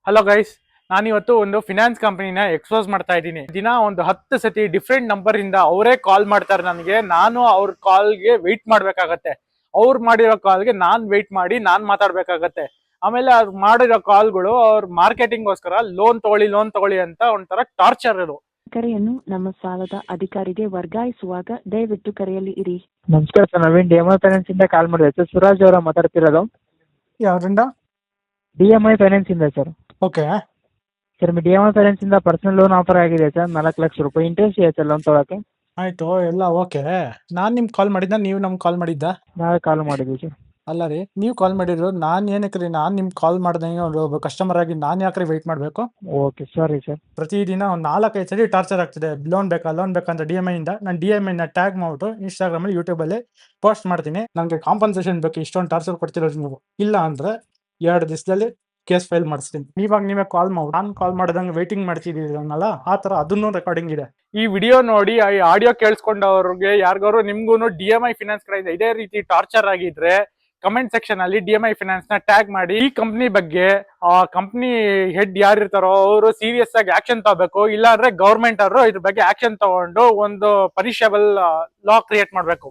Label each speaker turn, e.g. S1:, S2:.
S1: Hello guys, ನಾನಿವತ್ತು ಒಂದು finance ಕಂಪನಿನ ಎಕ್ಸ್ಪೋಸ್ ಮಾಡ್ತಾ ಇದ್ದೀನಿ. ದಿನ ಒಂದು 10 ಸತಿ ಡಿಫ್ರೆಂಟ್ ನಂಬರ್ ಇಂದ ಅವರೇ ಕಾಲ್ ಮಾಡ್ತಾರೆ ನನಗೆ. ನಾನು ಅವ್ರ ಕಾಲ್ಗೆ ವೆಯ್ಟ್ ಮಾಡ್ಬೇಕಾಗತ್ತೆ. ಅವ್ರು ಮಾಡಿರೋ ಕಾಲ್ಗೆ ನಾನ್ ವೆಯ್ಟ್ ಮಾಡಿ ನಾನ್ ಮಾತಾಡ್ಬೇಕಾಗತ್ತೆ. ಆಮೇಲೆ ಅವ್ರು ಮಾಡಿರೋ ಕಾಲ್ಗಳು ಅವ್ರ ಮಾರ್ಕೆಟಿಂಗ್ಗೋಸ್ಕರ ಲೋನ್ ತಗೊಳ್ಳಿ ಅಂತ ಒಂಥರ ಟಾರ್ಚರ್ ಇದು.
S2: ಕರೆಯನ್ನು ನಮ್ಮ ಸಾಲದ ಅಧಿಕಾರಿಗೆ ವರ್ಗಾಯಿಸುವಾಗ ದಯವಿಟ್ಟು ಕರೆಯಲ್ಲಿ ಇರಿ.
S3: ನಮಸ್ಕಾರ ಸರ್, ನವೀನ್ DMI ಫೈನಾನ್ಸ್ ಇಂದ ಕಾಲ್ ಮಾಡಿದೆ ಸರ್. ಸುರಾಜ್ ಅವರ ಮಾತಾಡ್ತಿರೋದು.
S1: ಯಾವ್ದ್ರಿಂದ?
S3: DMI ಫೈನಾನ್ಸ್ ಇಂದ sir.
S1: Okay
S3: sir, DMI finance ಇಂದ ಪರ್ಸನಲ್ ಲೋನ್ ಆಫರ್ ಆಗಿದೆ ಸರ್. 4 ಲಕ್ಷ ರೂಪಾಯಿ ಇಂಟ್ರೆಸ್ಟ್ ಇದೆ ಸರ್ ಲೋನ್ ತೊಗೊಳಕ್ಕೆ.
S1: ಆಯ್ತು, ಎಲ್ಲ ಓಕೆ. ನಾನ್ ನಿಮ್ಗೆ ಕಾಲ್ ಮಾಡಿದ್ದ, ನೀವು ನಮ್ಗೆ ಕಾಲ್ ಮಾಡಿದ್ದ?
S3: ನಾವೇ ಕಾಲ್ ಮಾಡಿದ್ವಿ ಸರ್.
S1: ಅಲ್ಲ ರೀ, ನೀವು ಕಾಲ್ ಮಾಡಿದ್ರು, ನಾನು ಏನಕ್ಕೆ ರೀ ನಾನು ನಿಮ್ಗೆ ಕಾಲ್ ಮಾಡ್ದಂಗೆ ಒಬ್ಬ ಕಸ್ಟಮರ್ ಆಗಿ ನಾನು ಯಾಕ್ರಿ ವೆಯ್ಟ್ ಮಾಡಬೇಕು?
S3: Okay, sorry sir.
S1: ಪ್ರತಿದಿನ ಒಂದು 4-5 ಸರಿ ಟಾರ್ಚರ್ ಆಗ್ತಿದೆ. ಲೋನ್ ಬೇಕಂತ DMI ಇಂದ. ನಾನು DMI ನ ಟ್ಯಾಗ್ ಮಾಡ್ಬಿಟ್ಟು ಇನ್ಸ್ಟಾಗ್ರಾಮಲ್ಲಿ ಯೂಟ್ಯೂಬಲ್ಲಿ ಪೋಸ್ಟ್ ಮಾಡ್ತೀನಿ. ನನಗೆ ಕಾಂಪನ್ಸೇಷನ್ ಬೇಕು, ಇಷ್ಟೊಂದು ಟಾರ್ಚರ್ ಕೊಡ್ತಿರೋದು ನೀವು. ಇಲ್ಲ ಅಂದ್ರೆ 2 ದಿವಸದಲ್ಲಿ ಕೇಸ್ ಫೈಲ್ ಮಾಡಿಸ್ತೀನಿ. ಇವಾಗ ನೀವೇ ಕಾಲ್ ಮಾಡಿ ನಾನು ಕಾಲ್ ಮಾಡ್ದಂಗೆ ವೆಯ್ಟಿಂಗ್ ಮಾಡ್ತಿದ್ದೀರಲ್ಲ, ಆ ಥರ ಅದನ್ನು ರೆಕಾರ್ಡಿಂಗ್ ಇದೆ. ಈ ವಿಡಿಯೋ ನೋಡಿ ಈ ಆಡಿಯೋ ಕೇಳಿಸ್ಕೊಂಡವ್ರಿಗೆ ಯಾರಿಗಾರು ನಿಮ್ಗೂ DMI ಫಿನಾನ್ಸ್ ಕಡೆಯಿಂದ ಇದೇ ರೀತಿ ಟಾರ್ಚರ್ ಆಗಿದ್ರೆ ಕಮೆಂಟ್ ಸೆಕ್ಷನ್ ಅಲ್ಲಿ DMI ಫಿನಾನ್ಸ್ ನ ಟ್ಯಾಗ್ ಮಾಡಿ. ಈ ಕಂಪ್ನಿ ಬಗ್ಗೆ ಆ ಕಂಪ್ನಿ ಹೆಡ್ ಯಾರಿರ್ತಾರೋ ಅವರು ಸೀರಿಯಸ್ ಆಗಿ ಆಕ್ಷನ್ ತಗೋಬೇಕು. ಇಲ್ಲ ಅಂದ್ರೆ ಗವರ್ಮೆಂಟ್ ಅವರು ಇದ್ರ ಬಗ್ಗೆ ಆಕ್ಷನ್ ತಗೊಂಡು ಒಂದು ಪನಿಷಬಲ್ ಲಾ ಕ್ರಿಯೇಟ್ ಮಾಡ್ಬೇಕು.